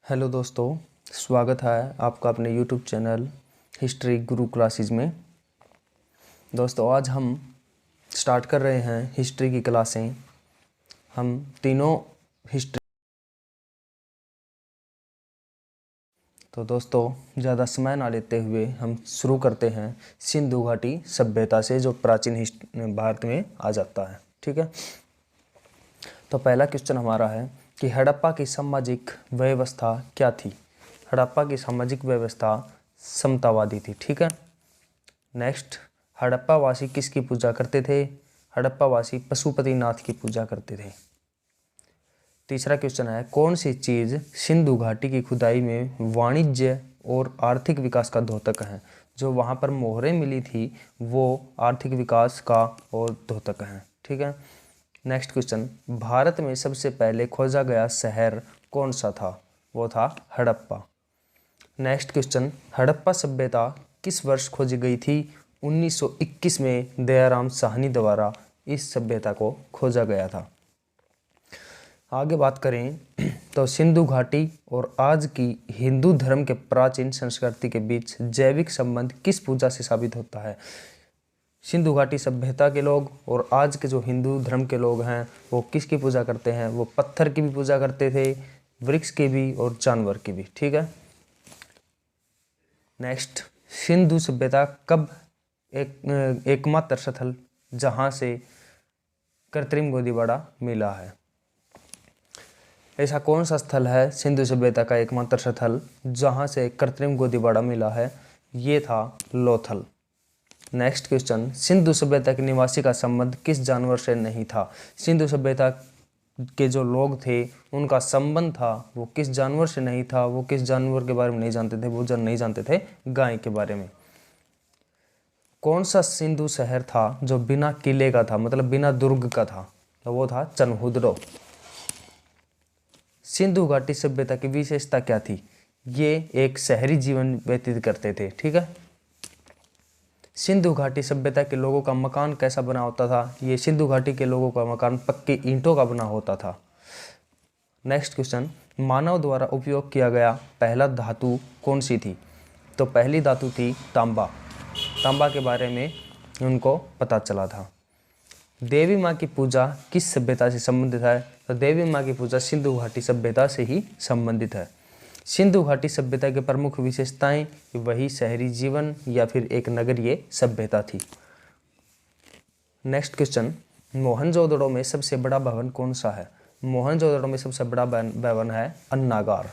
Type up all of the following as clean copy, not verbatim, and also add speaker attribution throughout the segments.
Speaker 1: Hello दोस्तों, स्वागत है आपका अपने यूट्यूब चैनल हिस्ट्री गुरु क्लासेस में। दोस्तों, आज हम स्टार्ट कर रहे हैं हिस्ट्री की क्लासें। हम तीनों हिस्ट्री। तो दोस्तों, ज़्यादा समय ना लेते हुए हम शुरू करते हैं सिंधु घाटी सभ्यता से, जो प्राचीन भारत में आ जाता है। ठीक है, तो पहला क्वेश्चन हमारा है कि हड़प्पा की सामाजिक व्यवस्था क्या थी। हड़प्पा की सामाजिक व्यवस्था समतावादी थी। ठीक है। नेक्स्ट, हड़प्पा वासी किसकी पूजा करते थे। हड़प्पा वासी पशुपतिनाथ की पूजा करते थे। तीसरा क्वेश्चन है, कौन सी चीज़ सिंधु घाटी की खुदाई में वाणिज्य और आर्थिक विकास का द्योतक है। जो वहाँ पर मोहरें मिली थी वो आर्थिक विकास का और द्योतक है। ठीक है। नेक्स्ट क्वेश्चन, भारत में सबसे पहले खोजा गया शहर कौन सा था। वो था हड़प्पा। नेक्स्ट क्वेश्चन, हड़प्पा सभ्यता किस वर्ष खोजी गई थी। 1921 में दयाराम साहनी द्वारा इस सभ्यता को खोजा गया था। आगे बात करें तो सिंधु घाटी और आज की हिंदू धर्म के प्राचीन संस्कृति के बीच जैविक संबंध किस पूजा से साबित होता है। सिंधु घाटी सभ्यता के लोग और आज के जो हिंदू धर्म के लोग हैं वो किसकी पूजा करते हैं। वो पत्थर की भी पूजा करते थे, वृक्ष की भी और जानवर की भी। ठीक है। नेक्स्ट, सिंधु सभ्यता कब एकमात्र स्थल जहां से कृत्रिम गोदीबाड़ा मिला है। ऐसा कौन सा स्थल है सिंधु सभ्यता का एकमात्र स्थल जहां से कृत्रिम गोदीबाड़ा मिला है। ये था लोथल। नेक्स्ट क्वेश्चन, सिंधु सभ्यता के निवासी का संबंध किस जानवर से नहीं था। सिंधु सभ्यता के जो लोग थे उनका संबंध था वो किस जानवर से नहीं था। वो किस जानवर के बारे में नहीं जानते थे। वो नहीं जानते थे गाय के बारे में। कौन सा सिंधु शहर था जो बिना किले का था, मतलब बिना दुर्ग का था। तो वो था चनहुदड़ो। सिंधु घाटी सभ्यता की विशेषता क्या थी। ये एक शहरी जीवन व्यतीत करते थे। ठीक है। सिंधु घाटी सभ्यता के लोगों का मकान कैसा बना होता था। ये सिंधु घाटी के लोगों का मकान पक्के ईंटों का बना होता था। नेक्स्ट क्वेश्चन, मानव द्वारा उपयोग किया गया पहला धातु कौन सी थी। तो पहली धातु थी तांबा। तांबा के बारे में उनको पता चला था। देवी माँ की पूजा किस सभ्यता से संबंधित है। तो देवी माँ की पूजा सिंधु घाटी सभ्यता से ही संबंधित है। सिंधु घाटी सभ्यता के प्रमुख विशेषताएं वही शहरी जीवन या फिर एक नगरीय सभ्यता थी। नेक्स्ट क्वेश्चन, मोहनजोदड़ो में सबसे बड़ा भवन कौन सा है। मोहनजोदड़ो में सबसे बड़ा भवन है अन्नागार।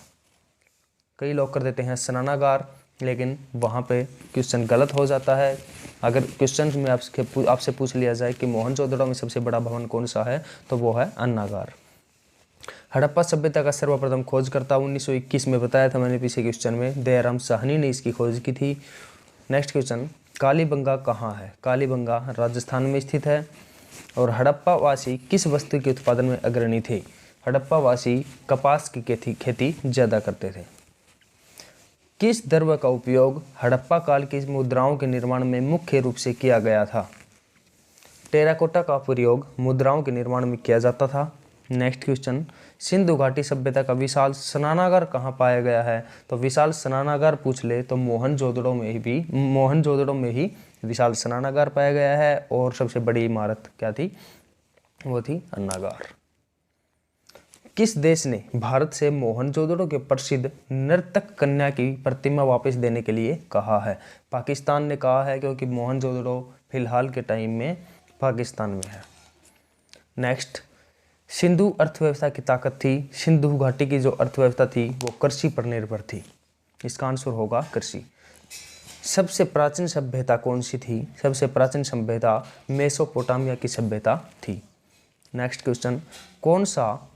Speaker 1: कई लोग कर देते हैं स्नानागार, लेकिन वहाँ पे क्वेश्चन गलत हो जाता है। अगर क्वेश्चन में आपसे पूछ लिया जाए कि मोहनजोदड़ो में सबसे बड़ा भवन कौन सा है तो वो है अन्नागार। हड़प्पा सभ्यता का सर्वप्रथम खोजकर्ता 1921 में बताया था मैंने पीछे क्वेश्चन में, दयाराम साहनी ने इसकी खोज की थी। नेक्स्ट क्वेश्चन, कालीबंगा कहाँ है। कालीबंगा राजस्थान में स्थित है। और हड़प्पा वासी किस वस्तु के उत्पादन में अग्रणी थे। हड़प्पा वासी कपास की खेती ज़्यादा करते थे। किस द्रव्य का उपयोग हड़प्पा काल की मुद्राओं के निर्माण में मुख्य रूप से किया गया था। टेराकोटा का प्रयोग मुद्राओं के निर्माण में किया जाता था। नेक्स्ट क्वेश्चन, सिंधु घाटी सभ्यता का विशाल स्नानागार कहाँ पाया गया है। तो विशाल स्नानागार पूछ ले तो मोहनजोदड़ो में ही विशाल स्नानागार पाया गया है। और सबसे बड़ी इमारत क्या थी, वो थी अन्नागार। किस देश ने भारत से मोहनजोदड़ो के प्रसिद्ध नर्तक कन्या की प्रतिमा वापस देने के लिए कहा है। पाकिस्तान ने कहा है, क्योंकि मोहनजोदड़ो फिलहाल के टाइम में पाकिस्तान में है। नेक्स्ट, सिंधु अर्थव्यवस्था की ताकत थी। सिंधु घाटी की जो अर्थव्यवस्था थी वो कृषि पर निर्भर थी। इसका आंसर होगा कृषि। सबसे प्राचीन सभ्यता कौन सी थी। सबसे प्राचीन सभ्यता मेसोपोटामिया की सभ्यता थी। नेक्स्ट क्वेश्चन, कौन सा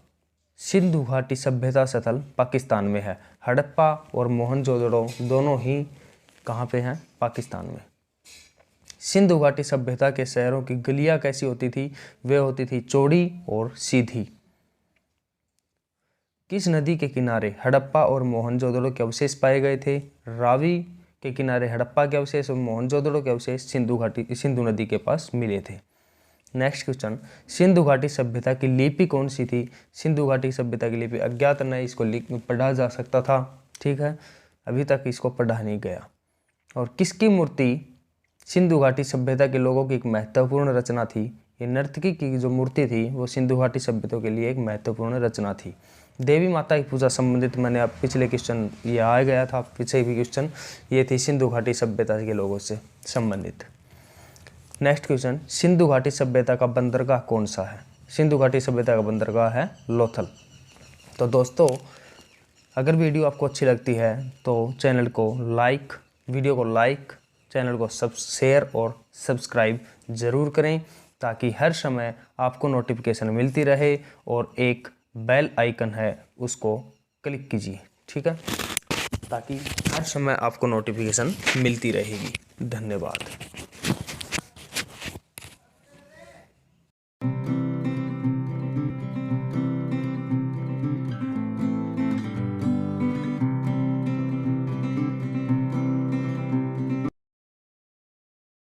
Speaker 1: सिंधु घाटी सभ्यता स्थल पाकिस्तान में है। हड़प्पा और मोहनजोदड़ो दोनों ही कहाँ पे हैं, पाकिस्तान में। सिंधु घाटी सभ्यता के शहरों की गलियां कैसी होती थी। वे होती थी चौड़ी और सीधी। किस नदी के किनारे हड़प्पा और मोहनजोदड़ो के अवशेष पाए गए थे। रावी के किनारे हड़प्पा के अवशेष और मोहनजोदड़ो के अवशेष सिंधु नदी के पास मिले थे। नेक्स्ट क्वेश्चन, सिंधु घाटी सभ्यता की लिपि कौन सी थी? सिंधु घाटी सभ्यता की लिपि अज्ञात नहीं, इसको पढ़ा जा सकता था, ठीक है, अभी तक इसको पढ़ा नहीं गया। और किसकी मूर्ति सिंधु घाटी सभ्यता के लोगों की एक महत्वपूर्ण रचना थी? ये नर्तकी की जो मूर्ति थी वो सिंधु घाटी सभ्यता के लिए एक महत्वपूर्ण रचना थी। देवी माता की पूजा संबंधित मैंने अब पिछले क्वेश्चन ये आ गया था, पीछे भी क्वेश्चन ये थी सिंधु घाटी सभ्यता के लोगों से संबंधित। नेक्स्ट क्वेश्चन, सिंधु घाटी सभ्यता का बंदरगाह कौन सा है? सिंधु घाटी सभ्यता का बंदरगाह है लोथल। तो दोस्तों, अगर वीडियो आपको अच्छी लगती है तो वीडियो को लाइक, चैनल को शेयर और सब्सक्राइब ज़रूर करें, ताकि हर समय आपको नोटिफिकेशन मिलती रहे, और एक बेल आइकन है उसको क्लिक कीजिए, ठीक है, ताकि हर समय आपको नोटिफिकेशन मिलती रहेगी। धन्यवाद।